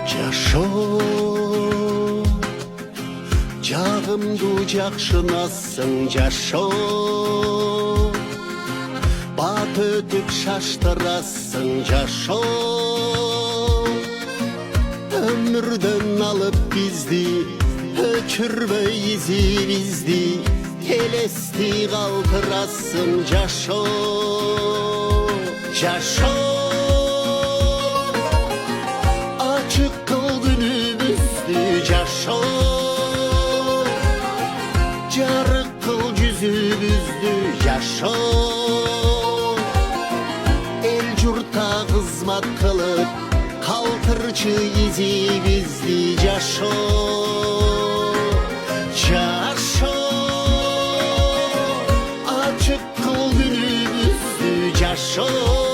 Жашоо жагымдуу жакшынасың жашоо бат өтүп шаштырасың жашоо өмүрдөн алып бизди өчүрбөй изибизди элести калтырасың жашоо жашоо açık kıl günümüzdü yaşoo Carık kıl yüzümüzdü yaşoo El jurta kızmat kılıp kaltırçı izibizdi yaşoo Yaşoo açık kıl günümüzdü yaşoo